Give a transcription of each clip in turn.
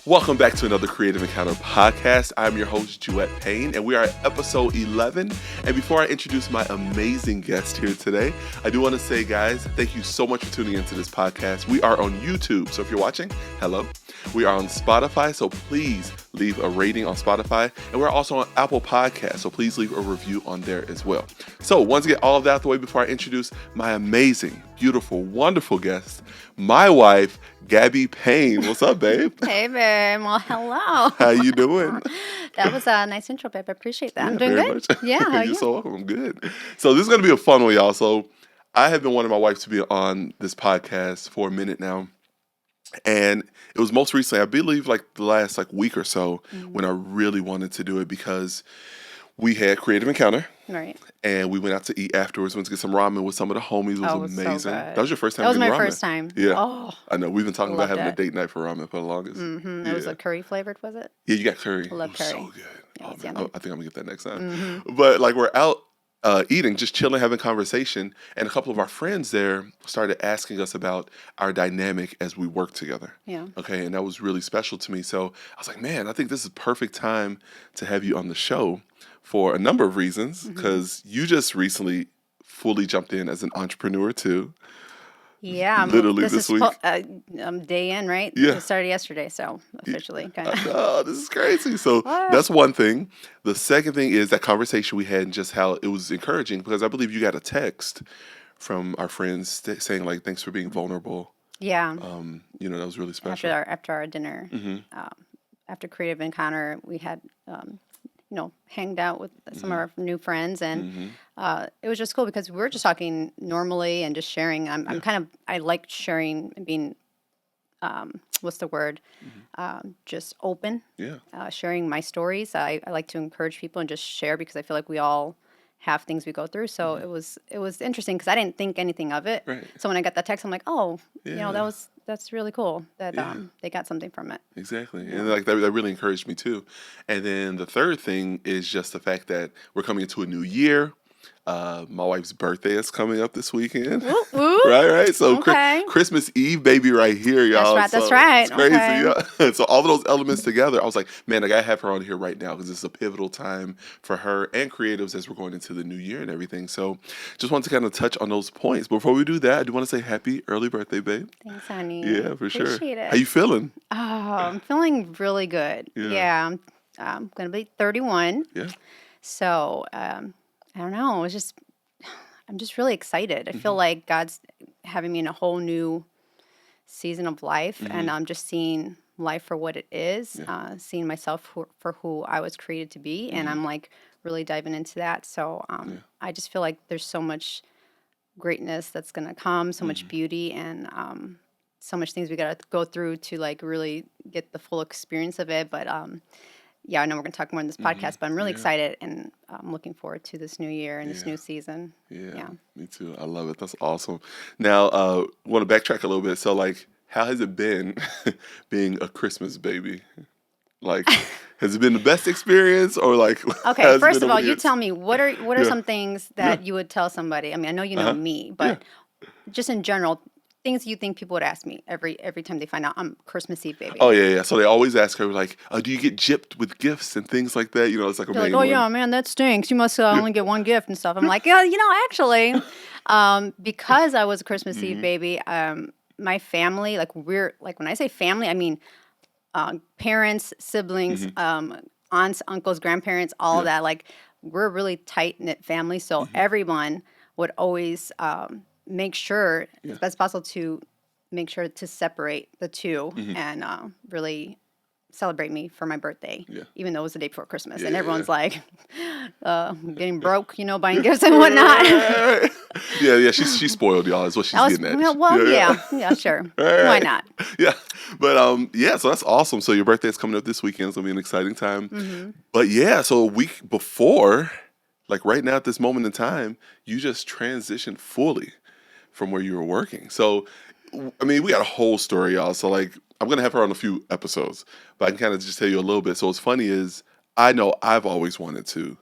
Welcome back to another Creative Encounter podcast. I'm your host, Juiette Payne, and we are at episode 11. And before I introduce my amazing guest here today, I do want to say, guys, thank you so much for tuning into this podcast. We are on YouTube, so if you're watching, hello. We are on Spotify, so please leave a rating on Spotify. And we're also on Apple Podcasts, so please leave a review on there as well. So once I get all of that out the way before I introduce my amazing, beautiful, wonderful guest, my wife, Gaby Payne. What's up, babe? Hey, babe. Well, hello. How you doing? That was a nice intro, babe. I appreciate that. Yeah, I'm doing very good. much. Yeah, how are You're you? so welcome. I'm good. So this is going to be a fun one, y'all. So I have been wanting my wife to be on this podcast for a minute now. And it was most recently, I believe, like the last week or so when I really wanted to do it because we had Creative Encounter. Right. And we went out to eat afterwards. Went to get some ramen with some of the homies. It was so amazing. good. That was your first time That was getting my ramen? first time. Yeah. Oh, I know. We've been talking about loved having a it. date night for ramen for the longest. It was like curry flavored, was it? Yeah, you got curry. I love It was curry. so good. Yeah, Oh, it's man. yummy. I think I'm going to get that next time. But we're out eating, just chilling, having conversation. And a couple of our friends there started asking us about our dynamic as we work together. Yeah. Okay. And that was really special to me. So I was like, man, I think this is a perfect time to have you on the show for a number of reasons. Because you just recently fully jumped in as an entrepreneur too. Yeah. Literally this week. Day in, right? Yeah. It started yesterday, so officially. Kind of. Oh, this is crazy. So What? that's one thing. The second thing is that conversation we had and just how it was encouraging because I believe you got a text from our friends saying thanks for being vulnerable. Yeah. That was really special. After our dinner, after Creative Encounter, we had hanged out with some of our new friends, and it was just cool because we were just talking normally and just sharing. I like sharing and being, what's the word? Just open. Yeah. Sharing my stories. I like to encourage people and just share because I feel like we all have things we go through. So it was interesting because I didn't think anything of it. Right. So when I got that text, I'm like, oh, Yeah. that's really cool that they got something from it. Exactly. And that really encouraged me too. And then the third thing is just the fact that we're coming into a new year. My wife's birthday is coming up this weekend. Woo, woo. Right. So Okay. Christmas Eve, baby, right here, y'all. That's right. It's crazy. Okay. Yeah. So all of those elements together, I was like, man, I gotta have her on here right now because it's a pivotal time for her and creatives as we're going into the new year and everything. So just wanted to kind of touch on those points. Before we do that, I do want to say happy early birthday, babe. Thanks, honey. Yeah, for sure. Appreciate it. How you feeling? Oh, I'm feeling really good. Yeah. Yeah, I'm going to be 31. Yeah. So, I don't know. I'm just really excited. I feel like God's having me in a whole new season of life, and I'm just seeing life for what it is, seeing myself for who I was created to be, and I'm really diving into that. So, I just feel like there's so much greatness that's going to come, so much beauty, and so much things we got to go through to really get the full experience of it. But I know we're going to talk more in this podcast, but I'm really excited and I'm looking forward to this new year and this new season. Yeah, me too. I love it. That's awesome. Now, I want to backtrack a little bit. So, how has it been being a Christmas baby? Has it been the best experience or Okay, first of all, you tell me what are some things that you would tell somebody? I mean, I know you know me, but just in general, things you think people would ask me every time they find out I'm Christmas Eve baby. Oh yeah. So they always ask her do you get gypped with gifts and things like that? It's like a They're main like, oh one. yeah, man, that stinks. You must only get one gift and stuff. I'm like, yeah, actually, because I was a Christmas Eve baby, my family, when I say family, I mean parents, siblings, aunts, uncles, grandparents, all of that. We're a really tight knit family, so everyone would always make sure, if that's possible, to make sure to separate the two and really celebrate me for my birthday, even though it was the day before Christmas. And everyone's getting broke, buying gifts and whatnot. Yeah, she's spoiled, y'all, is what she's getting at. Well, sure. Right. Why not? Yeah. But so that's awesome. So your birthday is coming up this weekend. It's gonna be an exciting time. But so a week before, right now at this moment in time, you just transitioned fully from where you were working. So I mean, we got a whole story, y'all. So I'm gonna have her on a few episodes, but I can kind of just tell you a little bit. So what's funny is I know I've always wanted to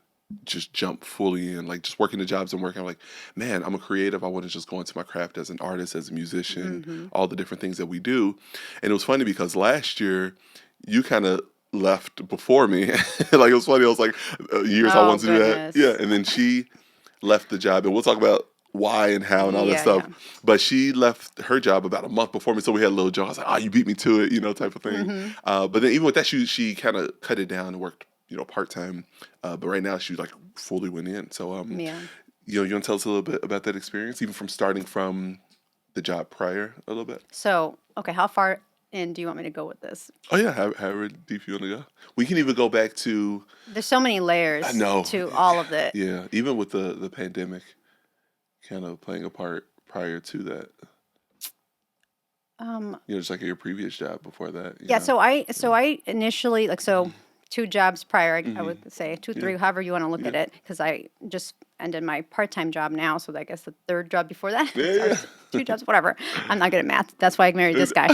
just jump fully in, just working the jobs I'm working. I'm like, man, I'm a creative. I want to just go into my craft as an artist, as a musician, all the different things that we do. And it was funny because last year you kind of left before me. Like, it was funny. I was like, years I Oh, wanted to do that. goodness. Yeah. And then she left the job, and we'll talk about why and how and all that Yeah, stuff. yeah. But she left her job about a month before me, so we had a little joke. I was like, "Oh, you beat me to it," type of thing. Mm-hmm. But then even with that, she kind of cut it down and worked, part time. But right now, she like fully went in. So, Yeah. you want to tell us a little bit about that experience, even from starting from the job prior a little bit? So, okay, how far in do you want me to go with this? Oh yeah, however deep you want to go. We can even go back to, There's so many I layers know, to all of it. yeah, even with the pandemic kind of playing a part prior to that. Just like at your previous job before that. Yeah, so I initially two jobs prior, I would say two, three, however you want to look at it, because I just ended my part-time job now, so I guess the third job before that. Yeah. So two jobs, whatever. I'm not good at math. That's why I married this guy.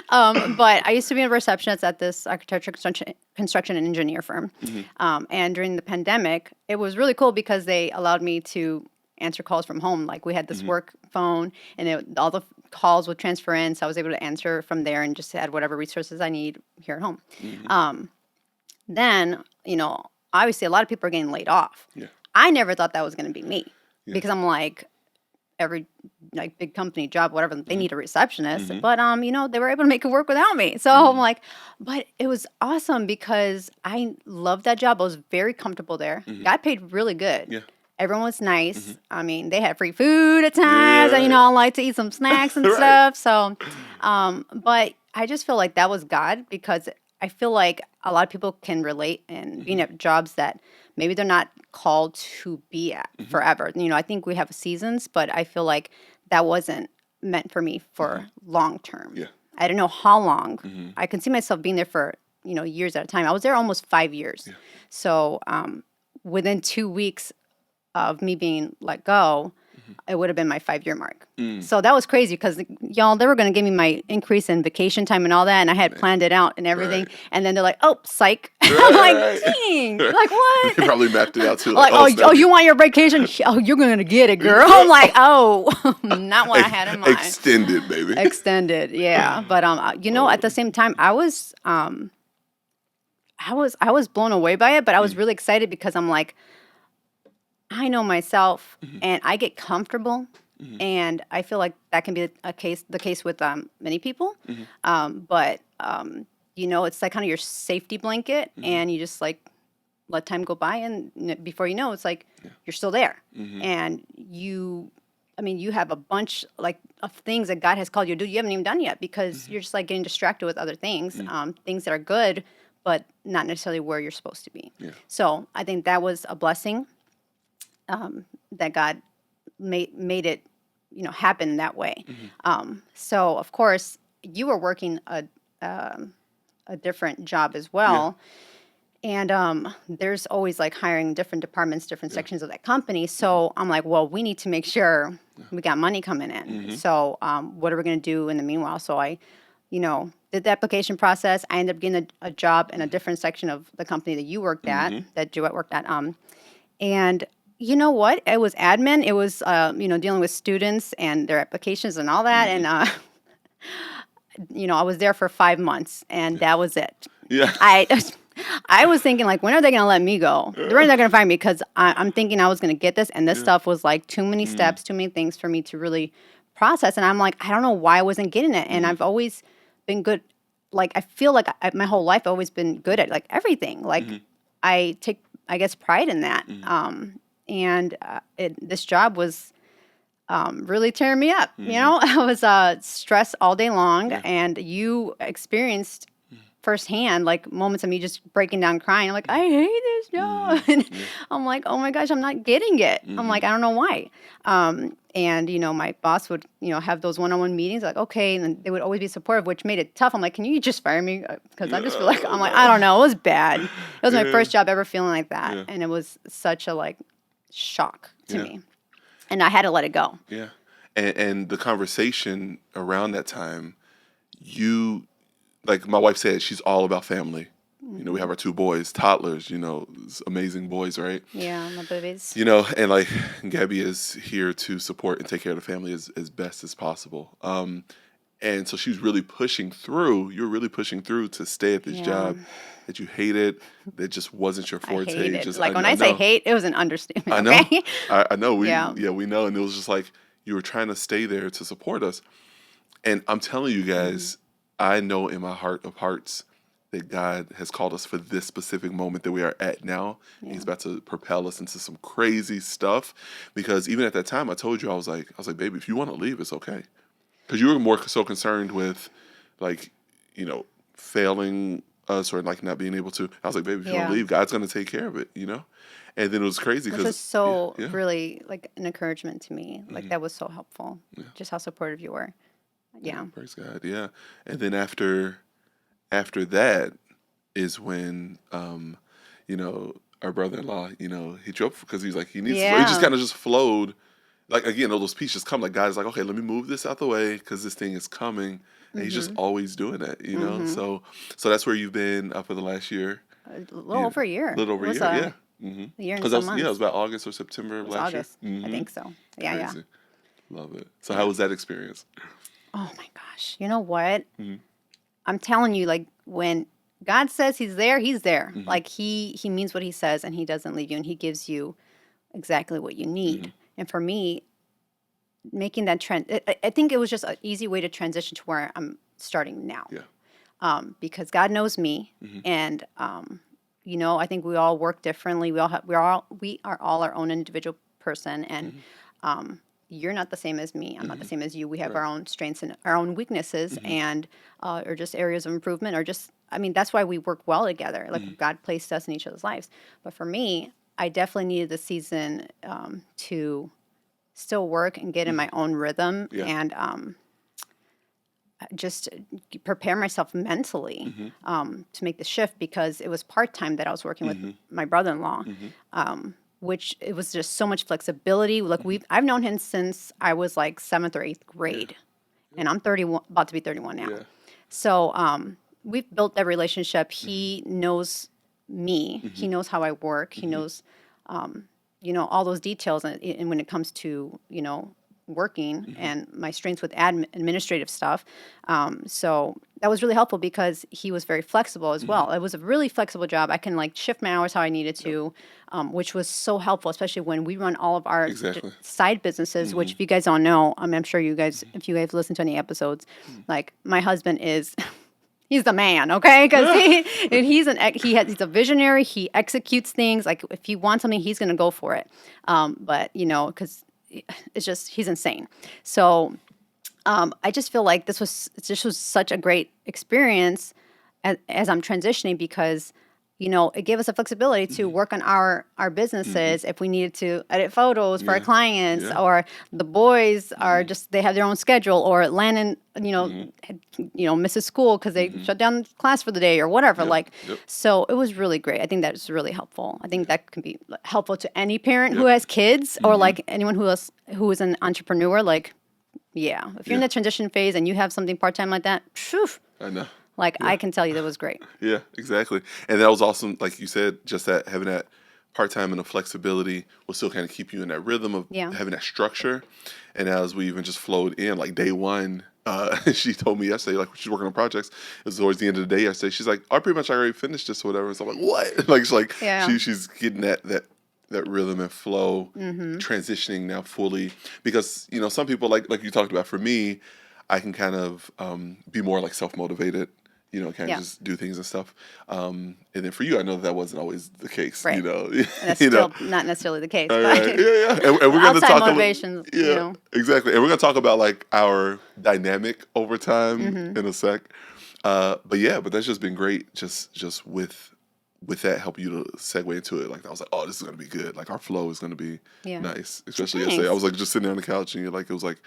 But I used to be a receptionist at this architecture construction and engineer firm. And during the pandemic, it was really cool because they allowed me to answer calls from home. Like, we had this work phone, and all the calls would transfer in, so I was able to answer from there and just add whatever resources I need here at home. Then, obviously a lot of people are getting laid off. Yeah. I never thought that was going to be me because I'm like, every big company job, whatever, they need a receptionist. But they were able to make it work without me. So I'm like, but it was awesome because I loved that job. I was very comfortable there. Got paid really good. Yeah. Everyone was nice. I mean, they had free food at times. Yeah. And, I like to eat some snacks and Right. stuff. So, but I just feel like that was God, because I feel like a lot of people can relate in being at jobs that maybe they're not called to be at forever. I think we have seasons, but I feel like that wasn't meant for me for long term. Yeah. I don't know how long. I can see myself being there for, years at a time. I was there almost 5 years. Yeah. So within 2 weeks of me being let go, it would have been my 5-year mark. So that was crazy because, y'all, they were going to give me my increase in vacation time and all that, and I had planned it out and everything. Right. And then they're like, "Oh, psych." Right. I'm like, "Dang." Like, what? They probably mapped it out too. Like, oh, you want your vacation? Oh, you're going to get it, girl. I'm like, oh, not what I had in mind. Extended, baby. Extended, yeah. But at the same time, I was blown away by it, but I was really excited because I'm like, I know myself, and I get comfortable, and I feel like that can be the case with many people. But it's like kind of your safety blanket, and you just like let time go by, and before you know, it's like you're still there, and you have a bunch of things that God has called you to do you haven't even done yet because you're just like getting distracted with other things, things that are good, but not necessarily where you're supposed to be. Yeah. So I think that was a blessing. That God made it, happen that way. So of course you were working a different job as well, and there's always like hiring different departments, different sections of that company. So I'm like, well, we need to make sure we got money coming in. So what are we going to do in the meanwhile? So I, did the application process. I ended up getting a job in a different section of the company that you worked at, that Juiette worked at, and you know what? It was admin. It was, dealing with students and their applications and all that. And, I was there for 5 months, and that was it. Yeah. I was thinking, like, when are they going to let me go? They're not going to find me because I'm thinking I was going to get this. And this stuff was like too many steps, too many things for me to really process. And I'm like, I don't know why I wasn't getting it. And I've always been good. Like, I feel like my whole life I've always been good at like everything. Like, I take, I guess, pride in that. And this job was really tearing me up. I was stressed all day long, and you experienced firsthand like moments of me just breaking down crying. I'm like, I hate this job. And I'm like, oh my gosh, I'm not getting it. I'm like, I don't know why. And my boss would have those one-on-one meetings, like, okay, and then they would always be supportive, which made it tough. I'm like, can you just fire me? Because I just feel like, I'm like, I don't know, it was bad. It was my first job ever feeling like that, and it was such a shock to me, and I had to let it go. Yeah. And the conversation around that time, like my wife said, she's all about family. We have our 2 boys, toddlers, amazing boys, right? Yeah, my babies. And like Gabby is here to support and take care of the family as best as possible. And so she was really pushing through. You were really pushing through to stay at this job that you hated, that just wasn't your I forte. hate it. Just, Like when I say know. hate, it was an understatement. I know. Okay? I know. We Yeah. we know. And it was just like you were trying to stay there to support us. And I'm telling you guys, I know in my heart of hearts that God has called us for this specific moment that we are at now. Yeah. He's about to propel us into some crazy stuff. Because even at that time, I told you, I was like, baby, if you want to leave, it's okay. Because you were more so concerned with, like, failing us or like not being able to. I was like, baby, if you want to leave, God's going to take care of it, And then it was crazy Which because was so really like an encouragement to me. Like that was so helpful. Yeah. Just how supportive you were. Yeah. Praise God. Yeah. And then after that is when our brother-in-law, hit you up because he's like he needs to, it just kind of just flowed. Like again, all those pieces come like God's like, okay, let me move this out the way because this thing is coming. And he's just always doing that, So that's where you've been for the last year. A little over a year. A little over a year, yeah. Mm-hmm. A year and some months. It was about August or September of last August, year. Mm-hmm. I think so. Yeah, Crazy. Love it. So how was that experience? Oh my gosh. You know what? I'm telling you, like when God says he's there, he's there. Like he means what he says and he doesn't leave you and he gives you exactly what you need. And for me, making that trend, I think it was just an easy way to transition to where I'm starting now. Yeah. Because God knows me and I think we all work differently. We are all our own individual person and you're not the same as me. I'm not the same as you. We have our own strengths and our own weaknesses and or just areas of improvement or just, that's why we work well together. Like God placed us in each other's lives. But for me, I definitely needed the season to still work and get in my own rhythm and just prepare myself mentally to make the shift because it was part-time that I was working with my brother-in-law. Which it was just so much flexibility. Like I've known him since I was like 7th or 8th grade, and I'm 31, about to be 31 now. Yeah. So we've built that relationship. He knows me. He knows how I work. He knows, all those details. And when it comes to working and my strengths with administrative stuff, so that was really helpful because he was very flexible as well. It was a really flexible job. I can like shift my hours how I needed to, which was so helpful, especially when we run all of our side businesses, which if you guys don't know, I'm sure you guys, if you guys listen to any episodes, like my husband is, he's the man, okay? Because he's a visionary. He executes things. Like if he wants something, he's going to go for it. But because it's just, he's insane. So I just feel like this was such a great experience as I'm transitioning because, it gave us the flexibility to work on our businesses if we needed to edit photos for our clients or the boys are just, they have their own schedule or Landon, misses school because they shut down class for the day or whatever. So it was really great. I think that was really helpful. I think that can be helpful to any parent who has kids or like anyone who is an entrepreneur. Like, if you're in the transition phase and you have something part-time like that, phew, I know. I can tell you that was great. Yeah, exactly. And that was awesome. Like you said, just that having that part-time and the flexibility will still kind of keep you in that rhythm of having that structure. And as we even just flowed in, like day one, she told me yesterday, like she's working on projects. It was towards the end of the day yesterday. She's like, I pretty much already finished this or whatever. So I'm like, what? She's getting that rhythm and flow, transitioning now fully. Because, some people, like you talked about, for me, I can kind of be more like self-motivated, kind of just do things and stuff. And then for you, I know that wasn't always the case, right. And that's still not necessarily the case. But And we're going to talk motivations, exactly. And we're going to talk about like our dynamic over time in a sec. But that's just been great. Just with that, help you to segue into it. Like I was like, oh, this is going to be good. Like our flow is going to be nice. Especially yesterday. I was like just sitting there on the couch and it was like,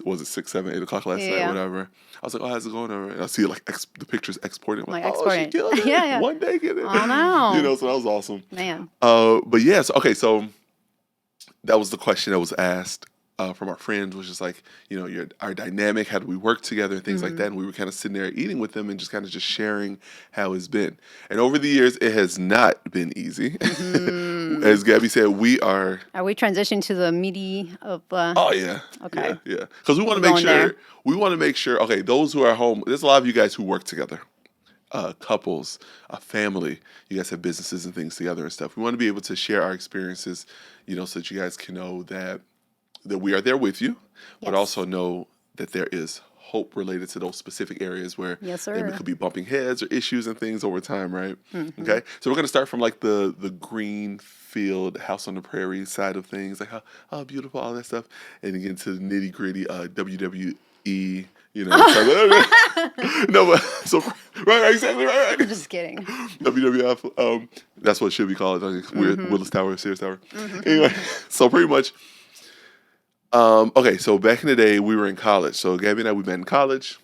was it 6, 7, 8 o'clock last night, whatever. I was like, oh, how's it going? And I see like the pictures exporting. I'm like, exporting. She killed it. One day get it. Oh, no. So that was awesome. Man. But so that was the question that was asked. from our friends was just like, our dynamic, how do we work together and things like that. And we were kind of sitting there eating with them and just kind of just sharing how it's been. And over the years, it has not been easy. As Gabby said, we are. Are we transitioning to the meaty of? Oh yeah. Okay. Yeah. Because we want to Keep make going sure. there. We want to make sure. Okay, those who are home. There's a lot of you guys who work together. Couples, a family. You guys have businesses and things together and stuff. We want to be able to share our experiences, so that you guys can know that we are there with you, but Yes. also know that there is hope related to those specific areas where Yes, sir. there could be bumping heads or issues and things over time, right? Okay, so we're going to start from like the green field, house on the prairie side of things, like how beautiful, all that stuff, and then get into the nitty gritty WWE. No, but so right, exactly right. I'm just kidding. WWF, that's what it should be called. Like weird Willis Tower, Sears Tower. Anyway, so pretty much. Okay, so back in the day, we were in college. So Gabby and I, we met in college.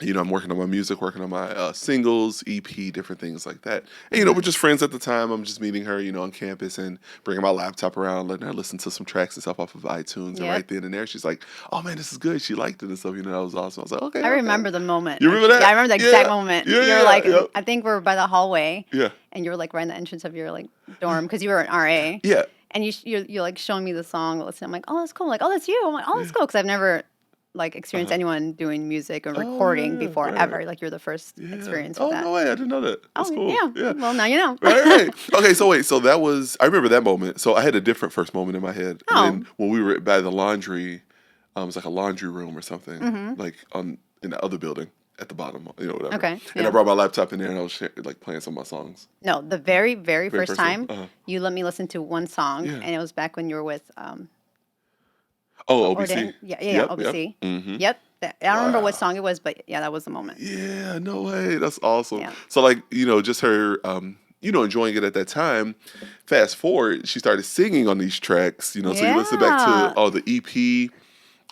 I'm working on my music, working on my singles, EP, different things like that. And, we're just friends at the time. I'm just meeting her, on campus and bringing my laptop around, letting her listen to some tracks and stuff off of iTunes. And right then and there, she's like, oh, man, this is good. She liked it and stuff. That was awesome. I was like, okay. I remember the moment. You remember that? Yeah, I remember the exact moment. Yeah, you were like, yeah. I think we were by the hallway. Yeah. And you were like right in the entrance of your like dorm because you were an RA. Yeah. And you're like showing me the song. Listen, I'm like, oh, that's cool. Like, oh, that's you. I'm like, oh, that's cool. Because I've never like experienced anyone doing music or recording before ever. Like you're the first experience with that. Oh, no way. I didn't know that. That's cool. Yeah. Well, now you know. Right. Okay, so wait. So that was, I remember that moment. So I had a different first moment in my head. Oh. And then when we were by the laundry, it was like a laundry room or something, like in the other building at the bottom, whatever. Okay, And I brought my laptop in there and I was like playing some of my songs. No, the very, very first time one? you let me listen to one song, Yeah. and it was back when you were with OBC. Yeah, OBC. Yep. I don't remember what song it was, but yeah, that was the moment. Yeah, no way. That's awesome. Yeah. So like, just her, enjoying it at that time. Fast forward, she started singing on these tracks, so you listen back to the EP,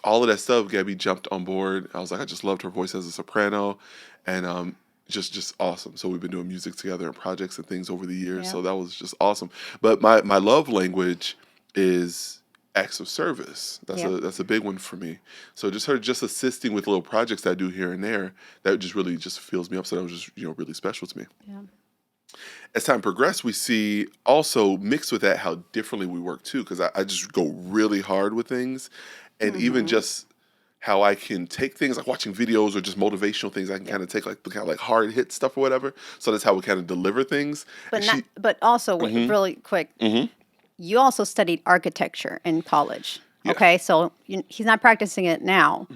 all of that stuff. Gabby jumped on board. I was like, I just loved her voice as a soprano, and just awesome. So we've been doing music together and projects and things over the years. Yeah. So that was just awesome. But my love language is acts of service. That's a big one for me. So her assisting with little projects that I do here and there, that just really just fills me up. So that was just really special to me. Yeah. As time progressed, we see also mixed with that how differently we work too. Because I just go really hard with things, and even just how I can take things like watching videos or just motivational things. I can kind of take like the kind of like hard hit stuff or whatever. So that's how we kind of deliver things. But also really quick. You also studied architecture in college, okay? So he's not practicing it now,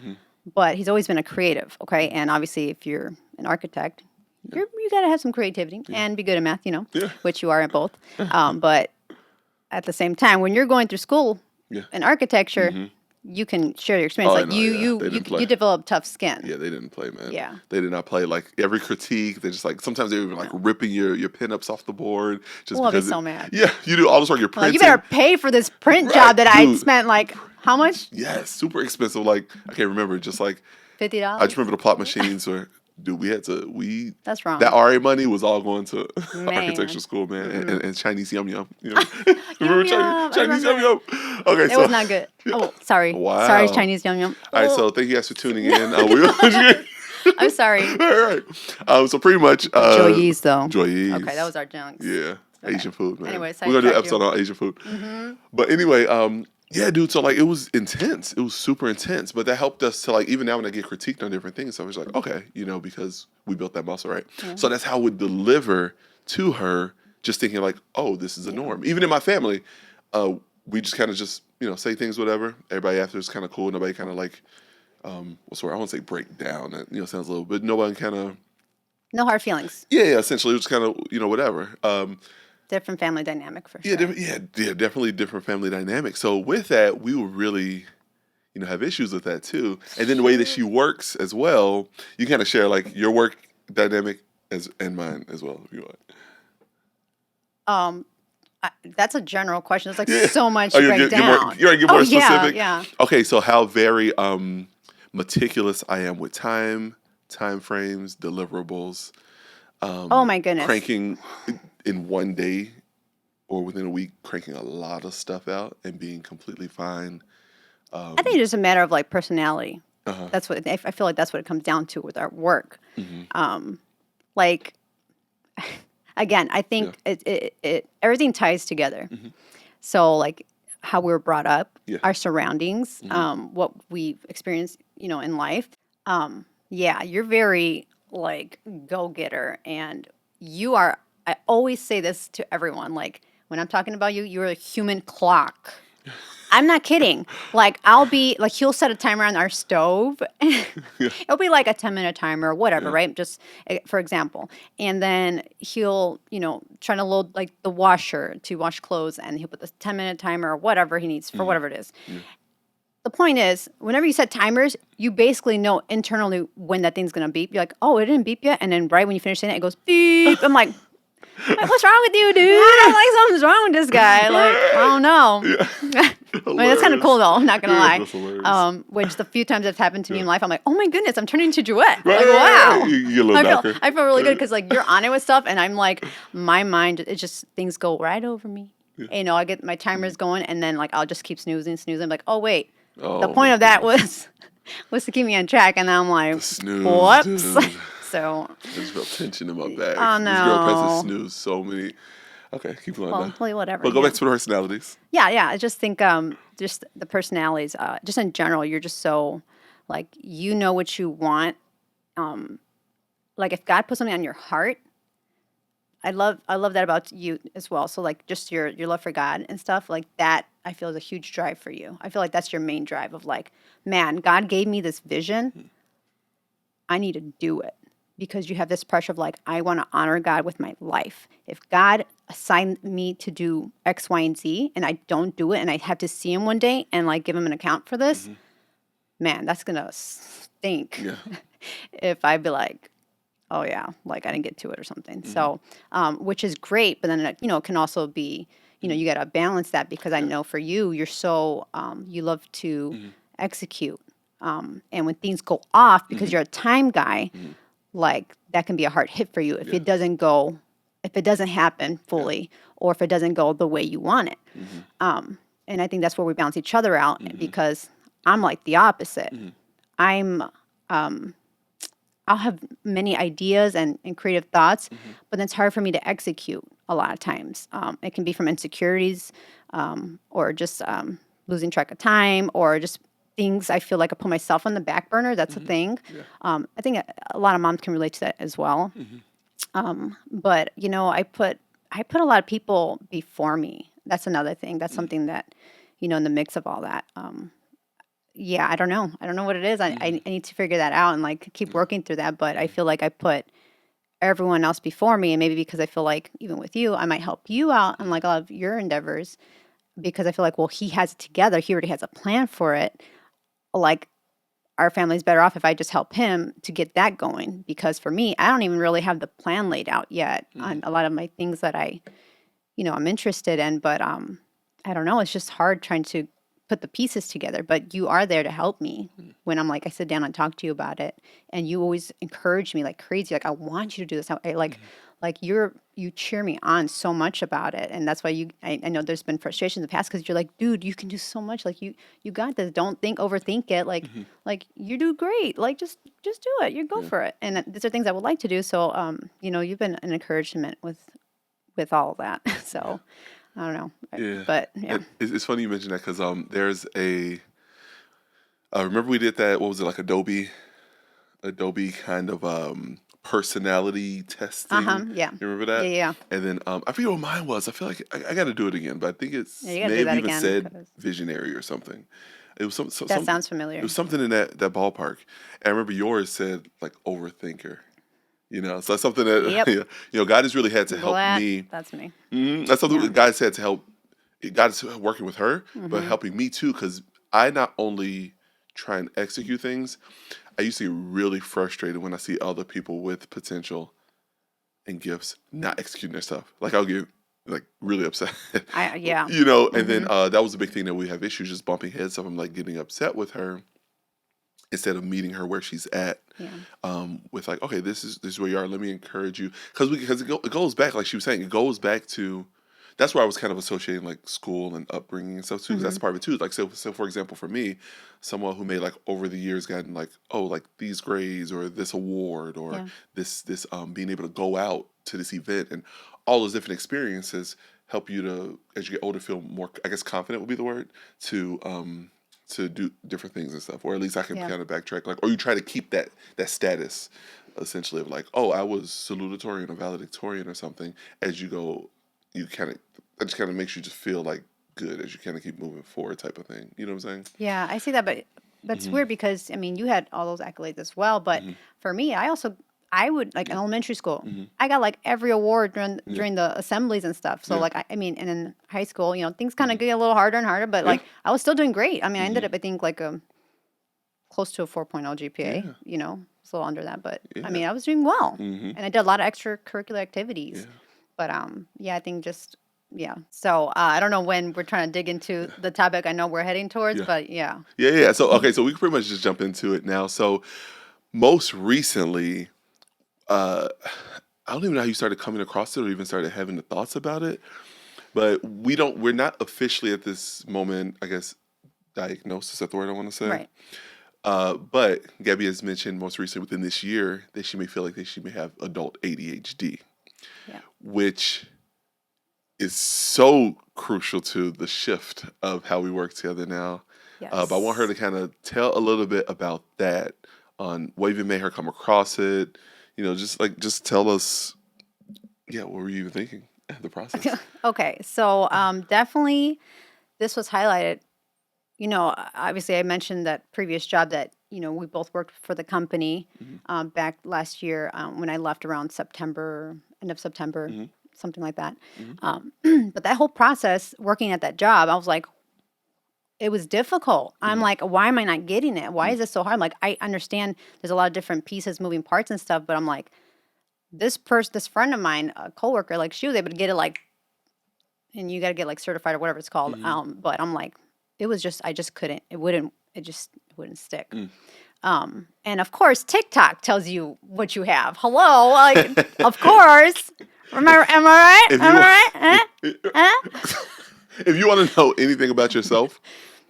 but he's always been a creative, okay? And obviously, if you're an architect, you got to have some creativity and be good at math, which you are at both. But at the same time, when you're going through school in architecture, you can share your experience. You develop tough skin. Yeah, they didn't play, man. Yeah. They did not play. Like every critique, they just like sometimes they were like ripping your pinups off the board just I'll be because. so mad. Yeah, you do all this work. You're printing. Like, you better pay for this print job that I spent like how much? Yes, super expensive. Like I can't remember. Just like $50. I just remember the plot machines where. Dude, That's wrong. That RA money was all going to architecture school, man, and Chinese yum yum. Remember Chinese yum yum? Okay, it was not good. Oh, sorry. Wow. Sorry, Chinese yum yum. All right, so thank you guys for tuning in. I'm sorry. All right. So pretty much. Joyees, though. Joyees. Okay, that was our junks. Yeah, okay. Asian food, man. Anyway, we're gonna do an episode on Asian food. But anyway, yeah, dude. So like, it was intense. It was super intense. But that helped us to like, even now when I get critiqued on different things, so I was like, okay, because we built that muscle, right? Yeah. So that's how we deliver to her, just thinking like, oh, this is a norm. Even in my family, we just kind of just say things, whatever. Everybody after is kind of cool. Nobody kind of like, what's the word? I won't say break down. That sounds a little, but nobody kind of. No hard feelings. Yeah. Essentially, it was kind of whatever. Different family dynamic for sure. Yeah, definitely different family dynamic. So with that, we will really, have issues with that too. And then the way that she works as well, you kind of share like your work dynamic and mine as well, if you want. That's a general question. There's like so much to break down. You're gonna get more specific. Yeah. Okay, so how very meticulous I am with time frames, deliverables. Oh my goodness. Cranking in one day or within a week, cranking a lot of stuff out and being completely fine I think it's just a matter of like personality. Uh-huh. That's what I feel like that's what it comes down to with our work. Mm-hmm. Like again, I Yeah. think it everything ties together. Mm-hmm. So like how we were brought up, Yeah. our surroundings, Mm-hmm. what we experienced, in life. Yeah, you're very like go getter, and you are. I always say this to everyone. Like when I'm talking about you, you're a human clock. I'm not kidding. Like I'll be like he'll set a timer on our stove. Yeah. It'll be like a 10-minute timer or whatever, Yeah. right? Just for example. And then he'll, try to load like the washer to wash clothes and he'll put the 10-minute timer or whatever he needs for whatever it is. Yeah. The point is, whenever you set timers, you basically know internally when that thing's gonna beep. You're like, oh, it didn't beep yet. And then right when you finish saying it, it goes beep. I'm like, what's wrong with you, dude? I'm like, something's wrong with this guy. Like, I don't know. Yeah. I mean, that's kind of cool though, not gonna lie. That's hilarious. Which the few times that's happened to me in life, I'm like, oh my goodness, I'm turning into Juiette. Right, Like, right, wow. right. You get a little darker. I feel really good because like you're on it with stuff, and I'm like, my mind, it just things go right over me. Yeah. I get my timers going, and then like I'll just keep snoozing. I'm like, oh wait, the point of that was to keep me on track, and then I'm like, snooze, whoops. dude. So I just felt tension in my back. Oh, This girl tries no. to snooze so many. Okay, keep going now. well, whatever. But go yeah. back to the personalities. Yeah. I just think just the personalities, just in general, you're just so like you know what you want. Like if God put something on your heart, I love that about you as well. So like just your love for God and stuff like that, I feel is a huge drive for you. I feel like that's your main drive of like, man, God gave me this vision. I need to do it because you have this pressure of like, I want to honor God with my life. If God assigned me to do X, Y, and Z, and I don't do it, and I have to see him one day and like give him an account for this, man, that's gonna stink. Yeah. If I'd be like, oh yeah, like I didn't get to it or something. So, which is great, but then it can also be, you got to balance that because I know for you, you're so you love to execute, and when things go off because you're a time guy, like that can be a hard hit for you if it doesn't go, if it doesn't happen fully, or if it doesn't go the way you want it. And I think that's where we balance each other out because I'm like the opposite. I'm I'll have many ideas and creative thoughts, but then it's hard for me to execute a lot of times. It can be from insecurities or just losing track of time or just things I feel like I put myself on the back burner. That's a thing. Yeah. I think a lot of moms can relate to that as well. But, I put a lot of people before me. That's another thing. That's something that, in the mix of all that. Yeah, I don't know. I don't know what it is. I need to figure that out and like keep working through that. But I feel like I put everyone else before me, and maybe because I feel like even with you, I might help you out on like a lot of your endeavors because I feel like, well, he has it together. He already has a plan for it. Like our family's better off if I just help him to get that going. Because for me, I don't even really have the plan laid out yet on a lot of my things that I'm interested in. But I don't know. It's just hard trying to put the pieces together, but you are there to help me when I'm like, I sit down and talk to you about it. And you always encourage me like crazy. Like, I want you to do this. Like you cheer me on so much about it. And that's why I know there's been frustration in the past because you're like, dude, you can do so much. Like you got this. Don't overthink it. Like you do great. Like just do it. You go for it. And these are things I would like to do. So, you've been an encouragement with all of that. So I don't know. Yeah. But yeah. It's funny you mentioned that because there's remember we did that, what was it, like Adobe kind of personality testing? Yeah. You remember that? Yeah. And then I forget what mine was. I feel like I got to do it again, but I think it's Yeah, you gotta do maybe that even again, said 'cause- visionary or something. It was That some, sounds familiar. it was something in that ballpark. And I remember yours said like overthinker. So that's something that Yep. God has really had to help Glad me. that's me. That's something that God said to help. God is working with her, but Mm-hmm. helping me too, because I not only try and execute things, I used to get really frustrated when I see other people with potential and gifts not executing their stuff. Like I'll get like really upset. Yeah. And then that was a big thing that we have issues just bumping heads. So I'm like getting upset with her instead of meeting her where she's at. Yeah. With like, okay, this is where you are. Let me encourage you, because it goes back, like she was saying, it goes back to that's where I was kind of associating like school and upbringing and stuff too. 'Cause that's part of it too. Like so for example, for me, someone who may like over the years gotten like, oh, like these grades or this award or Yeah. this being able to go out to this event and all those different experiences help you to, as you get older, feel more, I guess, confident would be the word, to do different things and stuff. Or at least I can Yeah. kind of backtrack, like, or you try to keep that status essentially of like, oh, I was salutatorian or valedictorian or something. As you go, you kind of, that just kind of makes you just feel like good as you kind of keep moving forward, type of thing. You know what I'm saying? Yeah, I see that, but that's weird because I mean, you had all those accolades as well, but for me, I would like in elementary school, I got like every award during the assemblies and stuff. So Yeah. like I mean, and in high school, you know, things kind of get a little harder and harder, but like I was still doing great. I mean, I ended up I think like close to a 4.0 GPA. Yeah. You know, it's a little under that, but Yeah. I mean, I was doing well, Mm-hmm. and I did a lot of extracurricular activities. Yeah. But yeah, I think just yeah. So I don't know when we're trying to dig into the topic. I know we're heading towards, Yeah. but yeah. Yeah. So okay, so we can pretty much just jump into it now. So most recently, I don't even know how you started coming across it or even started having the thoughts about it. But we're not officially at this moment, I guess, diagnosed, is that the word I want to say? Right. But Gabby has mentioned most recently within this year that she may feel like that she may have adult ADHD, Yeah. which is so crucial to the shift of how we work together now. Yes. But I want her to kind of tell a little bit about that, on what even made her come across it. You know, just tell us, yeah, what were you even thinking? The process. Okay, so definitely this was highlighted. You know, obviously, I mentioned that previous job that you know we both worked for the company back last year when I left around September, end of September, something like that. But that whole process, working at that job, I was like, it was difficult. I'm like, why am I not getting it? Why is it so hard? I'm like, I understand there's a lot of different pieces, moving parts and stuff, but I'm like, this friend of mine, a coworker, like she was able to get it like, and you got to get like certified or whatever it's called. But I'm like, it was just, I just couldn't, it wouldn't stick. And of course, TikTok tells you what you have. Hello, like, of course. Am I right? Am I right? Huh? If you want to know anything about yourself,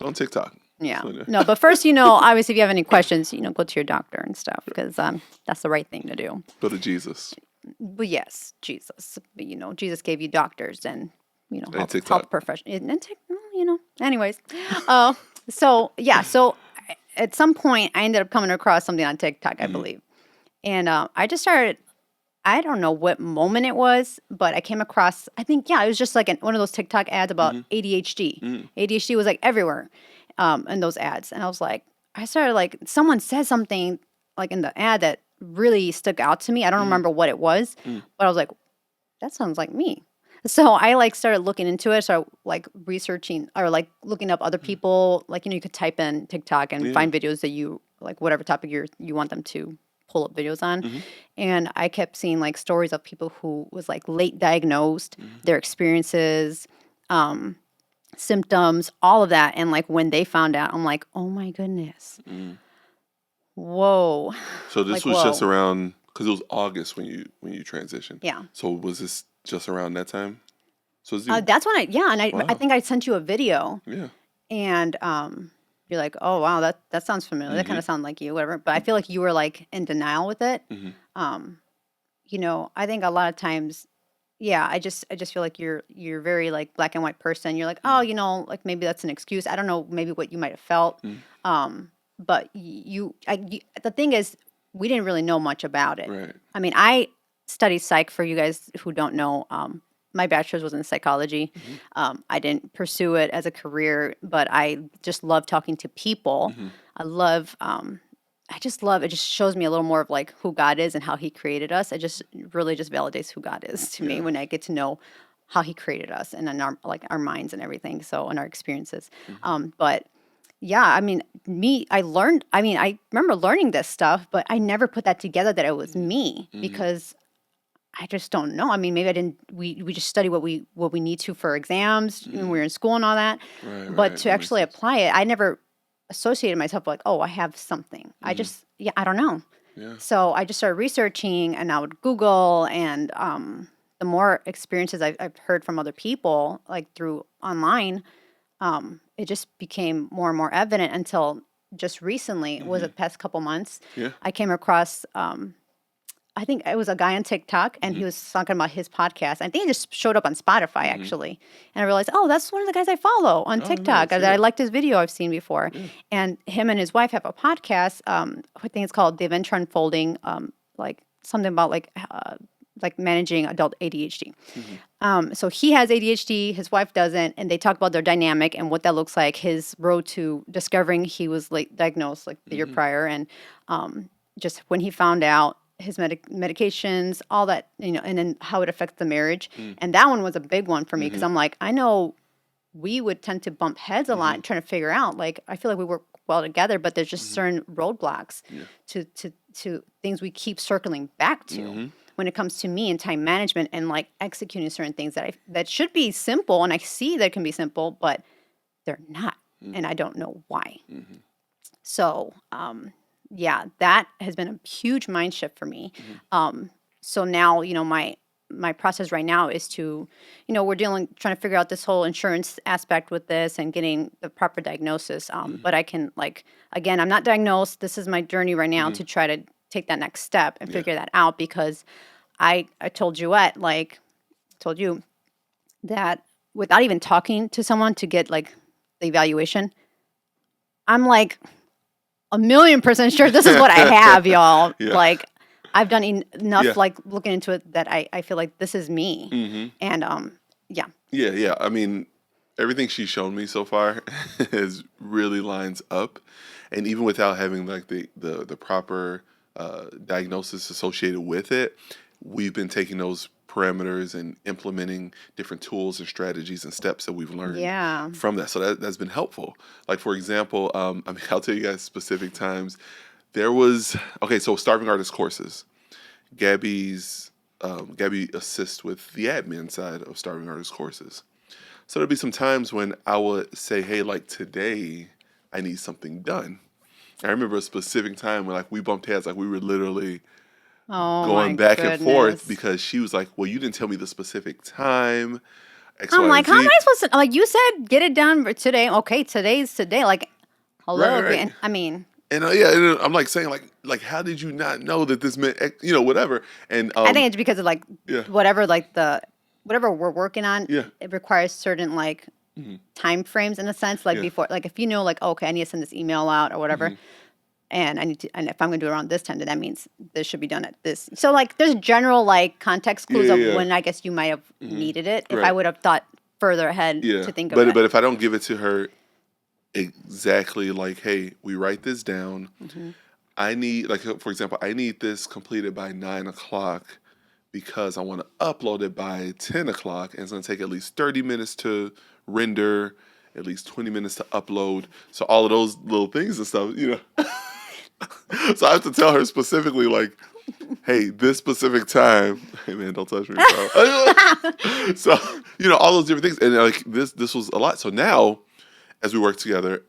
on TikTok. Yeah. So, No, but first, you know, obviously, if you have any questions, you know, go to your doctor and stuff because that's the right thing to do. Go to Jesus. But yes, Jesus. But, you know, Jesus gave you doctors and, you know, And TikTok. health professionals. And you know, anyways. So, yeah. So at some point, I ended up coming across something on TikTok, I believe. And I just started, I don't know what moment it was, but I came across, I think, yeah, it was just like one of those TikTok ads about ADHD. ADHD was like everywhere in those ads. And I was like, I started like, someone said something like in the ad that really stuck out to me. I don't remember what it was, but I was like, that sounds like me. So I like started looking into it, started like researching or like looking up other people. Like, you know, you could type in TikTok and find videos that you like, whatever topic you want them to pull up videos on. And I kept seeing like stories of people who was like late diagnosed, their experiences, symptoms, all of that. And like when they found out, I'm like, oh my goodness. Whoa. So this Like, was just whoa. around, because it was August when you transitioned. Yeah. So was this just around that time? So it's That's when I Wow. think I sent you a video yeah. and you're like, oh wow, that sounds familiar. That kind of sounds like you, whatever. But I feel like you were like in denial with it. You know, I think a lot of times, yeah, I just feel like you're very like black and white person. You're like, oh, you know, like maybe that's an excuse. I don't know, maybe what you might have felt. But the thing is, we didn't really know much about it. Right. I mean, I studied psych. For you guys who don't know, my bachelor's was in psychology. I didn't pursue it as a career, but I just love talking to people. I love, I just love, it just shows me a little more of like who God is and how he created us. It just really just validates who God is to me when I get to know how he created us and in our minds and everything. So, and our experiences. But yeah, I mean, I remember learning this stuff, but I never put that together that it was me because I just don't know. I mean, maybe I didn't. We just study what we need to for exams when we were in school and all that. Right, But right. to That actually makes sense. apply it, I never associated myself like, oh, I have something. I just, I don't know. Yeah. So I just started researching, and I would Google and the more experiences I've heard from other people, like through online, it just became more and more evident until just recently, was it past couple months, Yeah. I came across, I think it was a guy on TikTok, and he was talking about his podcast. I think it just showed up on Spotify actually, and I realized, oh, that's one of the guys I follow on Oh, TikTok. nice. I Yeah. liked his video I've seen before, and him and his wife have a podcast. I think it's called The Adventure Unfolding, like something about like managing adult ADHD. So he has ADHD, his wife doesn't, and they talk about their dynamic and what that looks like. His road to discovering he was like diagnosed like the year prior, and just when he found out his medications, all that, and then how it affects the marriage. And that one was a big one for me because I'm like, I know we would tend to bump heads a lot trying to figure out, like, I feel like we work well together, but there's just certain roadblocks to things we keep circling back to when it comes to me and time management and like executing certain things that should be simple. And I see that can be simple, but they're not. And I don't know why. So, yeah, that has been a huge mind shift for me. So now, my process right now is to, we're trying to figure out this whole insurance aspect with this and getting the proper diagnosis. But I can, like, again, I'm not diagnosed. This is my journey right now to try to take that next step and figure that out, because I told Juiette, like, told you, that without even talking to someone to get like the evaluation, I'm like 1,000,000% sure this is what I have, y'all. Yeah. Like, I've done enough, Yeah. like, looking into it that I feel like this is me. And, yeah. Yeah. I mean, everything she's shown me so far is really lines up, and even without having like the proper diagnosis associated with it, we've been taking those parameters and implementing different tools and strategies and steps that we've learned from that. So that's been helpful. Like, for example, I mean, I'll tell you guys specific times. There was, so Starving Artist courses. Gabby assists with the admin side of Starving Artist courses. So there'd be some times when I would say, hey, like, today I need something done. I remember a specific time when, like, we bumped heads, like we were literally going back and forth because she was like, well, you didn't tell me the specific time. X, I'm Y, like, Z. how am I supposed to, like, you said get it done today. Okay, today's today. Like, hello Right. again. I mean. And and I'm like saying, like, how did you not know that this meant, whatever? And I think it's because of like whatever we're working on. Yeah. It requires certain like time frames in a sense. Like before, like if you know, like, okay, I need to send this email out or whatever, and and if I'm going to do it around this time, then that means this should be done at this. So like, there's general like context clues of when I guess you might have needed it if I would have thought further ahead to think of it. But if I don't give it to her exactly, like, hey, we write this down. I need, like, for example, I need this completed by 9:00 because I want to upload it by 10:00, and it's going to take at least 30 minutes to render, at least 20 minutes to upload. So all of those little things and stuff, So I have to tell her specifically, like, hey, this specific time. Hey man, don't touch me, bro. So all those different things, and like this was a lot. So now, as we work together,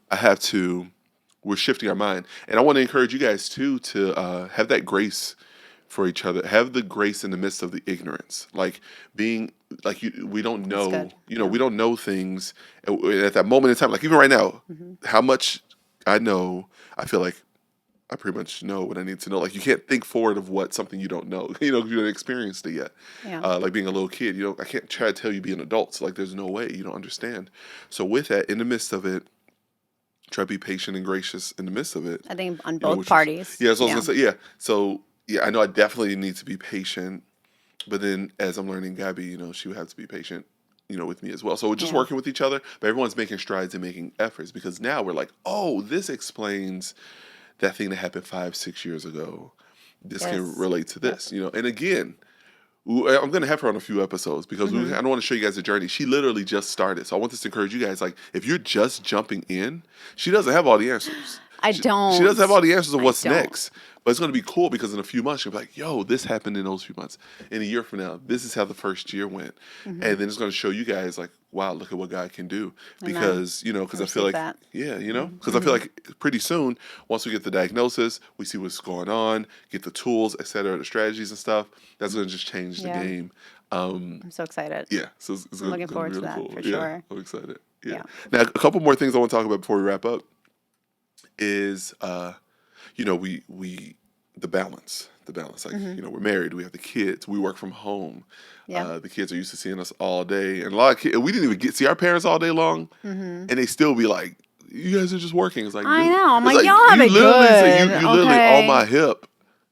we're shifting our mind. And I want to encourage you guys too to have that grace for each other. Have the grace in the midst of the ignorance. Like, being like, we don't know, we don't know things at that moment in time. Like, even right now, how much I know, I feel like I pretty much know what I need to know. Like, you can't think forward of something you don't know, you haven't experienced it yet. Like being a little kid, I can't try to tell you be an adult. So like, there's no way, you don't understand. So with that, in the midst of it, try to be patient and gracious in the midst of it. I think on both parties. So I was gonna say, So I know I definitely need to be patient, but then as I'm learning Gaby, she would have to be patient, with me as well. So we're just working with each other, but everyone's making strides and making efforts, because now we're like, oh, this explains that thing that happened 5-6 years ago. This can relate to this, And again, I'm going to have her on a few episodes because I don't want to show you guys the journey. She literally just started. So I want this to encourage you guys. Like, if you're just jumping in, she doesn't have all the answers. I don't. She doesn't have all the answers of I what's don't. next. But it's going to be cool because in a few months, she'll be like, yo, this happened in those few months. In a year from now, this is how the first year went. And then it's going to show you guys, like, wow, look at what God can do. Because, you know, because I feel like, that. yeah, you know, because I feel like pretty soon, once we get the diagnosis, we see what's going on, get the tools, et cetera, the strategies and stuff, that's going to just change the game. I'm so excited. Yeah, so it's I'm looking forward to really that cool. for Yeah, sure. I'm excited. Yeah. Yeah. Now, a couple more things I want to talk about before we wrap up is, you know, the balance. Like, you know, we're married, we have the kids, we work from home. Yeah. The kids are used to seeing us all day, and a lot of kids, we didn't even get see our parents all day long, and they still be like, "You guys are just working." It's like, I dude, know. I'm it's like, y'all have you it literally, good. you literally on Okay. my hip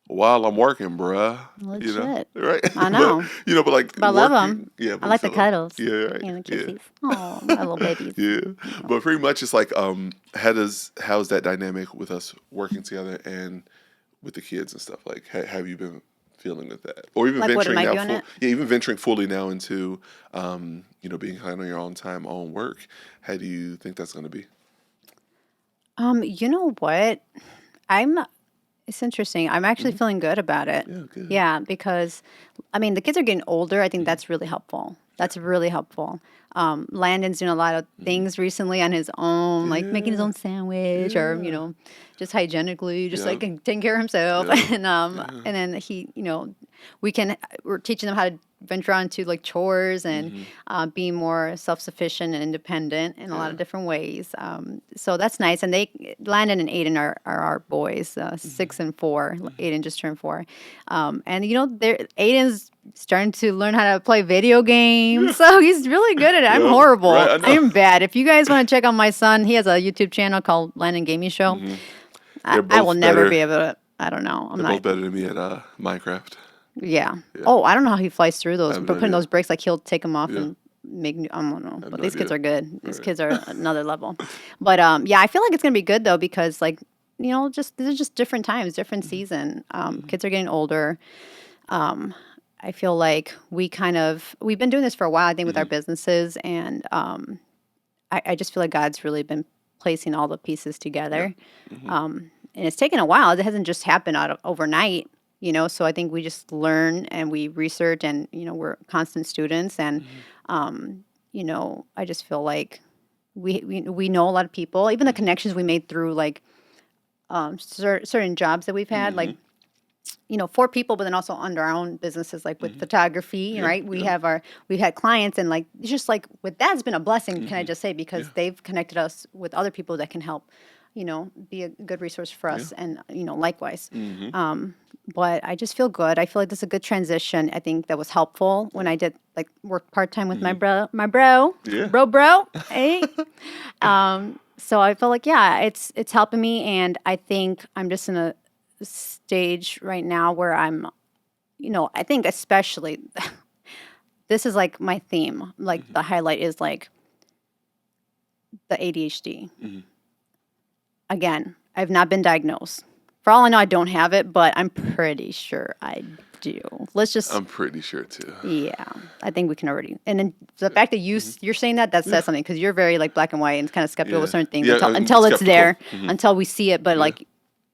while I'm working, bruh. Legit. You know, right? I know. But, you know, but like, But I love working, them. yeah. I But like the cuddles. yeah, right. And the Yeah. kissies. Oh, my little babies. Yeah, but pretty much it's like, how's that dynamic with us working together and with the kids and stuff? Like, have you been feeling with that, or even Like, what, venturing am I now? doing it? Yeah, even venturing fully now into, you know, being kind on your own time, own work. How do you think that's going to be? You know what? It's interesting. I'm actually feeling good about it. Yeah, good. Yeah, because I mean, the kids are getting older. I think that's really helpful. That's really helpful. Landon's doing a lot of things recently on his own, like making his own sandwich or, you know, just hygienically, just like taking care of himself. And then we're teaching them how to venture onto like chores and being more self-sufficient and independent in a lot of different ways. So that's nice. And Landon and Aiden are our boys, 6 and 4. Aiden just turned 4. And you know, Aiden's starting to learn how to play video games. So he's really good at it. I'm horrible. Right, I know. I'm bad. If you guys want to check out my son, he has a YouTube channel called Landon Gaming Show. I will never be able to, I don't know. They're both better than me at Minecraft. Yeah. Oh, I don't know how he flies through those. have no But putting idea. those brakes, like he'll take them off and make new. I don't know. But no these kids idea. are good. These kids are another level. But yeah, I feel like it's gonna be good though because like you know, these are just different times, different season. Kids are getting older. I feel like we've been doing this for a while. I think with our businesses, and I just feel like God's really been placing all the pieces together. And it's taken a while. It hasn't just happened overnight. You know, so I think we just learn and we research and, you know, we're constant students. And, you know, I just feel like we know a lot of people, even the connections we made through like certain jobs that we've had, like, you know, for people, but then also under our own businesses, like with photography, right? We've had clients and like, it's just like with that, it's been a blessing, can I just say, because they've connected us with other people that can help, you know, be a good resource for us and, you know, likewise. But I just feel good. I feel like this is a good transition. I think that was helpful when I did like work part-time with my bro, hey. So I feel like, yeah, it's helping me. And I think I'm just in a stage right now where I'm, you know, I think especially this is like my theme, like the highlight is like the ADHD. Again, I've not been diagnosed. For all I know, I don't have it, but I'm pretty sure I do. I'm pretty sure too. Yeah, I think we can already. And then the fact that you're saying that says something because you're very like black and white and kind of skeptical with certain things until it's there, until we see it. But like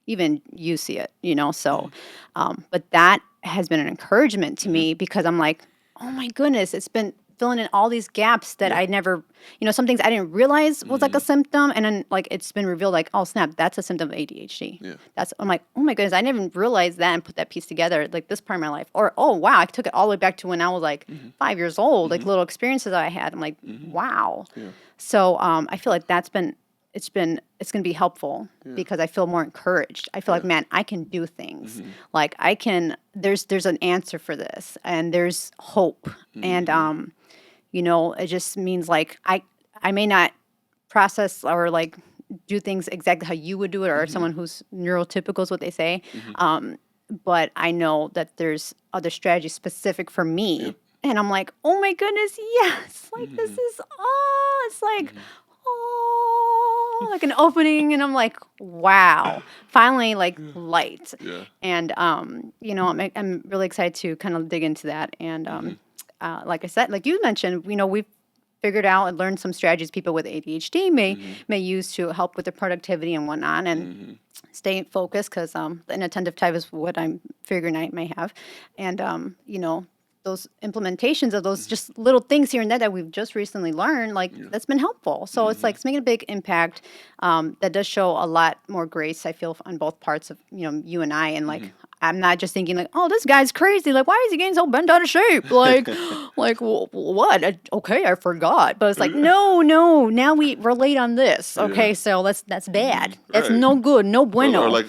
even you see it, you know. So, but that has been an encouragement to me because I'm like, oh my goodness, it's been filling in all these gaps that I never, you know, some things I didn't realize was like a symptom. And then like, it's been revealed like, oh snap, that's a symptom of ADHD. Yeah. I'm like, oh my goodness, I never realized that and put that piece together like this part of my life. Or, oh wow, I took it all the way back to when I was like 5 years old, like little experiences I had. I'm like, wow. Yeah. So I feel like it's going to be helpful because I feel more encouraged. I feel like, man, I can do things. Like there's an answer for this and there's hope. And, you know, it just means like I may not process or like do things exactly how you would do it or someone who's neurotypical is what they say. But I know that there's other strategies specific for me. And I'm like, oh my goodness, yes. Like this is, it's like, like an opening. And I'm like, wow, finally like light. Yeah. And, you know, I'm really excited to kind of dig into that. And, like I said, like you mentioned, you know, we've figured out and learned some strategies people with ADHD may use to help with their productivity and whatnot, and stay focused, because the inattentive type is what I'm figuring I may have, and those implementations of those just little things here and there that we've just recently learned, like that's been helpful. So it's like it's making a big impact. That does show a lot more grace, I feel, on both parts of you and I, and like I'm not just thinking like, oh, this guy's crazy. Like, why is he getting so bent out of shape? Like, what? Okay, I forgot. But it's like, no. Now we relate on this. Okay, so that's bad. That's no good. No bueno. Or like,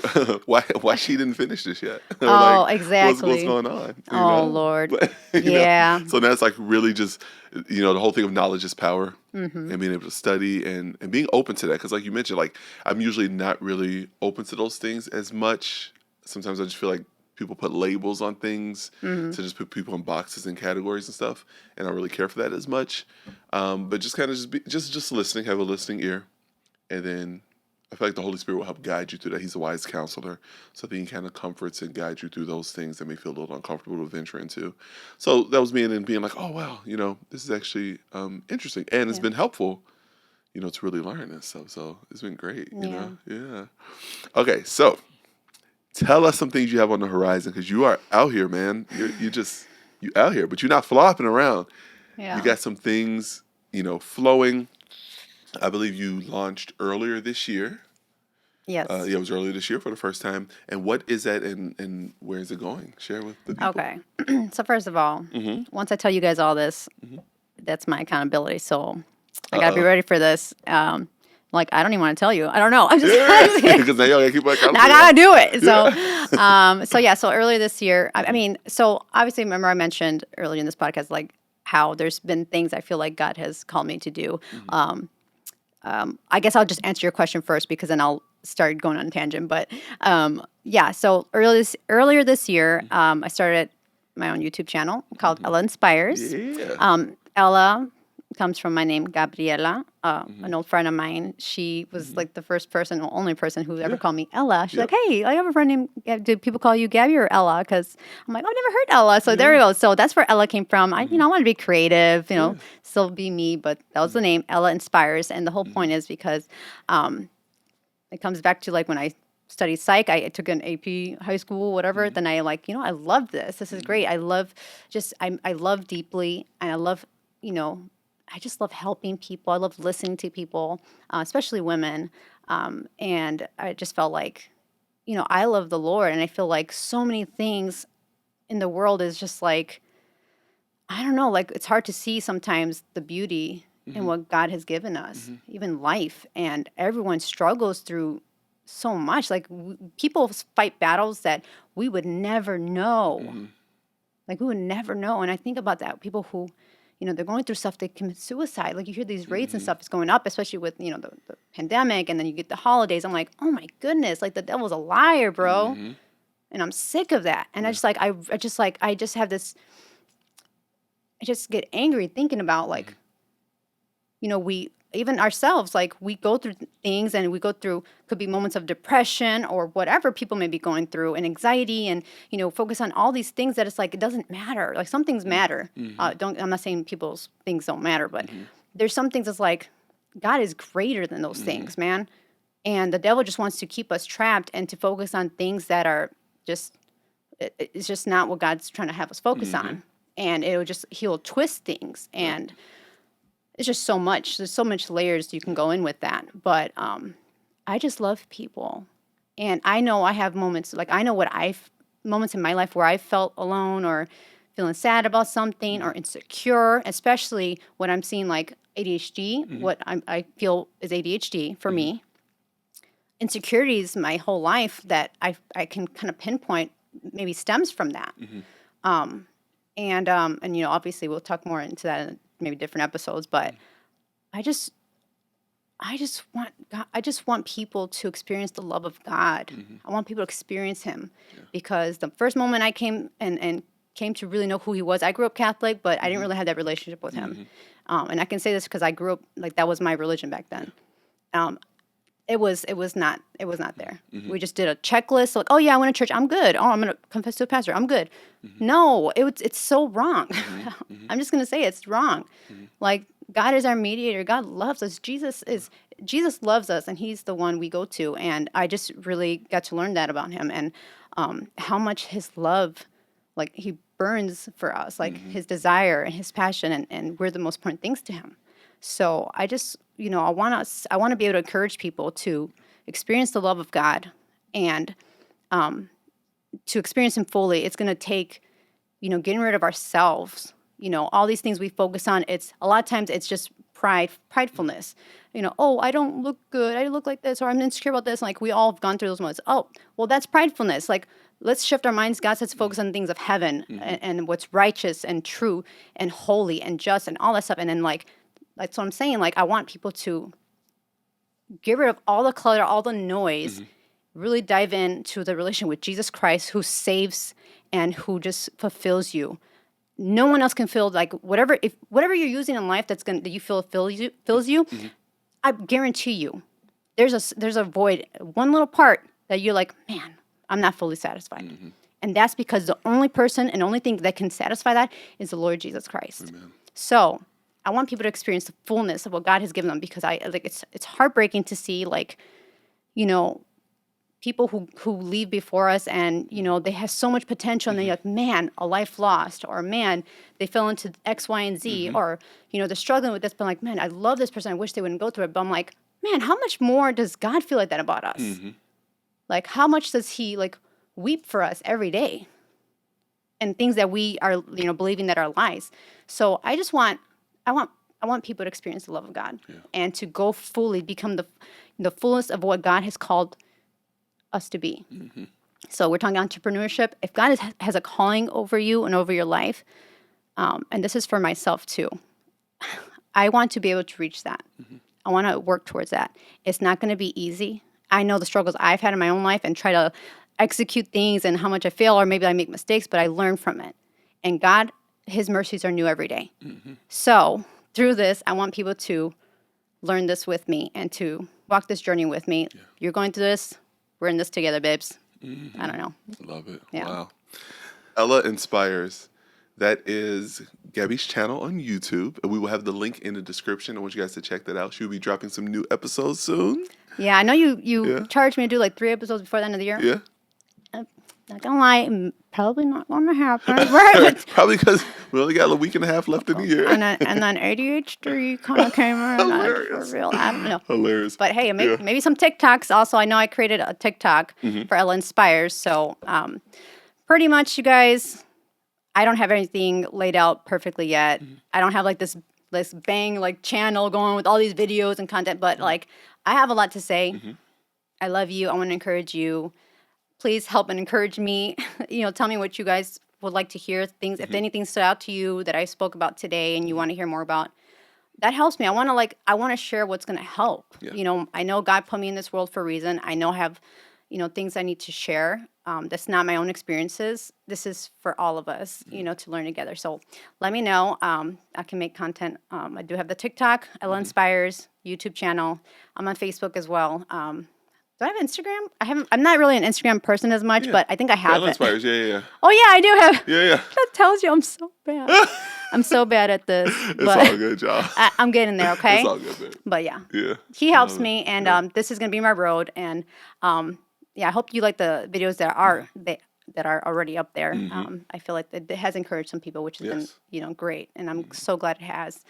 why she didn't finish this yet? Or Oh, like, exactly. What's going on? Lord. But, yeah. So that's like really just, the whole thing of knowledge is power, and being able to study and being open to that. Because like you mentioned, like I'm usually not really open to those things as much. Sometimes I just feel like people put labels on things to just put people in boxes and categories and stuff, and I don't really care for that as much. But just kind of just listening, have a listening ear, and then I feel like the Holy Spirit will help guide you through that. He's a wise counselor, so that he kind of comforts and guides you through those things that may feel a little uncomfortable to venture into. So that was me, and then being like, oh wow, this is actually interesting, and it's been helpful, to really learn this stuff. So it's been great, Yeah. Okay, so tell us some things you have on the horizon, because you are out here, man. You out here, but you're not flopping around. Yeah. You got some things, flowing. I believe you launched earlier this year. Yes. It was earlier this year for the first time. And what is that, and where is it going? Share with the people. Okay. So first of all, once I tell you guys all this, that's my accountability. So I got to be ready for this. Like, I don't even want to tell you. I don't know. I'm just because now you gotta keep like, I gotta do it. So, so earlier this year, I mean, so obviously, remember I mentioned earlier in this podcast, like how there's been things I feel like God has called me to do. I guess I'll just answer your question first, because then I'll start going on a tangent. But so earlier this year, I started my own YouTube channel called Ela Inspires. Yeah. Ela comes from my name, Gabriela, an old friend of mine. She was like the first person, or only person who ever called me Ella. She's like, hey, I have a friend named, do people call you Gabby or Ella? Because I'm like, I've never heard Ella. So there we go. So that's where Ella came from. I want to be creative, still be me, but that was the name, Ela Inspires. And the whole point is because it comes back to like when I studied psych, I took an AP high school, whatever. Then I I love this. This is great. I love I love deeply, and I love, I just love helping people. I love listening to people, especially women. And I just felt like, I love the Lord. And I feel like so many things in the world is just like, I don't know, like it's hard to see sometimes the beauty in what God has given us, even life. And everyone struggles through so much. Like people fight battles that we would never know. Like we would never know. And I think about that. People who, they're going through stuff, they commit suicide. Like you hear these rates and stuff is going up, especially with, the pandemic, and then you get the holidays. I'm like, oh my goodness, like the devil's a liar, bro. And I'm sick of that. And I just have this, I just get angry thinking about like, we, even ourselves, like we go through things, and we go through, could be moments of depression or whatever people may be going through, and anxiety, and, focus on all these things that it's like, it doesn't matter. Like some things matter. I'm not saying people's things don't matter, but there's some things that's like, God is greater than those things, man. And the devil just wants to keep us trapped and to focus on things that are just, it's just not what God's trying to have us focus on. And he'll twist things, and it's just so much. There's so much layers you can go in with that. But I just love people. And I know I have moments, like I know moments in my life where I felt alone or feeling sad about something or insecure, especially when I'm seeing like ADHD, what I feel is ADHD for me. Insecurities my whole life that I can kind of pinpoint maybe stems from that. And obviously we'll talk more into that in maybe different episodes, but I just want God, I just want people to experience the love of God. I want people to experience him, because the first moment I came and came to really know who he was, I grew up Catholic, but I didn't really have that relationship with him. And I can say this because I grew up, like that was my religion back then. It was not there. We just did a checklist, like, oh yeah, I went to church, I'm good. Oh, I'm gonna confess to a pastor, I'm good. No, it's so wrong. I'm just gonna say it's wrong. Like God is our mediator. God loves us. Jesus loves us, and he's the one we go to. And I just really got to learn that about him, and how much his love, like he burns for us, like his desire and his passion, and we're the most important things to him. So I just, I want to be able to encourage people to experience the love of God, and to experience him fully. It's going to take, getting rid of ourselves. All these things we focus on, it's a lot of times it's just pridefulness. Oh, I don't look good. I look like this, or I'm insecure about this. Like we all have gone through those moments. Oh, well, that's pridefulness. Like let's shift our minds. God says focus on things of heaven and what's righteous and true and holy and just and all that stuff. And then that's what I'm saying. Like I want people to get rid of all the clutter, all the noise, really dive into the relation with Jesus Christ, who saves and who just fulfills you. No one else can fill, like whatever you're using in life that you feel fills you. I guarantee you, there's a void, one little part that you're like, man, I'm not fully satisfied, and that's because the only person and only thing that can satisfy that is the Lord Jesus Christ. Amen. So I want people to experience the fullness of what God has given them, because it's heartbreaking to see people who leave before us, and they have so much potential, and they're like, man, a life lost, or man, they fell into X, Y, and Z, or they're struggling with this, but like, man, I love this person, I wish they wouldn't go through it. But I'm like, man, how much more does God feel like that about us? Like how much does he weep for us every day, and things that we are believing that are lies? So I want people to experience the love of God, and to go fully become the fullest of what God has called us to be. So we're talking entrepreneurship. If God has a calling over you and over your life, and this is for myself too, I want to be able to reach that. I want to work towards that. It's not going to be easy. I know the struggles I've had in my own life, and try to execute things, and how much I fail, or maybe I make mistakes, but I learn from it. And God, his mercies are new every day. So through this, I want people to learn this with me, and to walk this journey with me. You're going through this. We're in this together, babes. I don't know. Love it. Yeah. Wow. Ela Inspires. That is Gaby's channel on YouTube. And we will have the link in the description. I want you guys to check that out. She'll be dropping some new episodes soon. Yeah, I know you charged me to do 3 episodes before the end of the year. Yeah. Not gonna lie, probably not gonna happen. Right? Probably because we only got a week and a half left in the year. And then ADHD kind of came around. Hilarious. For real, I don't know. Hilarious. But hey, maybe some TikToks. Also, I know I created a TikTok for Ela Inspires. So pretty much, you guys, I don't have anything laid out perfectly yet. I don't have this bang channel going with all these videos and content. But I have a lot to say. I love you. I want to encourage you. Please help and encourage me. Tell me what you guys would like to hear. Things, if anything stood out to you that I spoke about today and you want to hear more about, that helps me. I want to share what's going to help. Yeah. I know God put me in this world for a reason. I know I have, things I need to share. That's not my own experiences. This is for all of us, to learn together. So let me know. I can make content. I do have the TikTok, Ela Inspires, YouTube channel. I'm on Facebook as well. Do I have Instagram? I'm not really an Instagram person as much, but I think I have Ela Inspires, yeah. Oh yeah, I do have. Yeah. That tells you I'm so bad. I'm so bad at this. It's all good, y'all. I'm getting there, okay? It's all good, man. But yeah. Yeah. He helps me, and this is gonna be my road. And I hope you like the videos that are already up there. I feel like it has encouraged some people, which has been great, and I'm so glad it has.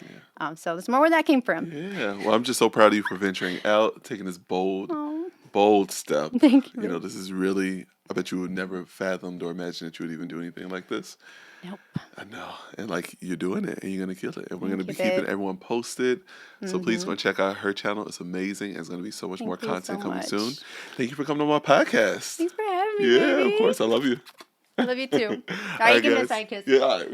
So there's more where that came from. Yeah. Well, I'm just so proud of you for venturing out, taking this bold step. Thank you. This is really, I bet you would never have fathomed or imagined that you would even do anything like this. Nope. I know. And you're doing it, and you're going to kill it. And we're going to be keeping everyone posted. So please go check out her channel. It's amazing. There's going to be so much more content coming soon. Thank you for coming on my podcast. Thanks for having me. Yeah, baby. Of course. I love you. I love you too. All right, give me a side kiss. Yeah, all right.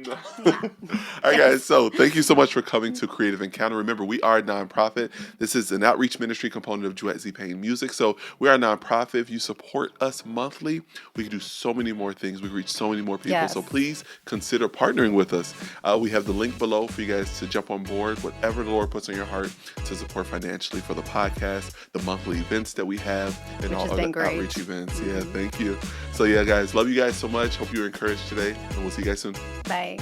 All right, guys. So thank you so much for coming to Creative Encounter. Remember, we are a nonprofit. This is an outreach ministry component of Juiette Z-Payne Music. So we are a nonprofit. If you support us monthly, we can do so many more things. We can reach so many more people. Yes. So please consider partnering with us. We have the link below for you guys to jump on board, whatever the Lord puts on your heart to support financially for the podcast, the monthly events that we have, and all other outreach events. Yeah, thank you. So yeah, guys, love you guys so much. Hope you were encouraged today, and we'll see you guys soon. Bye.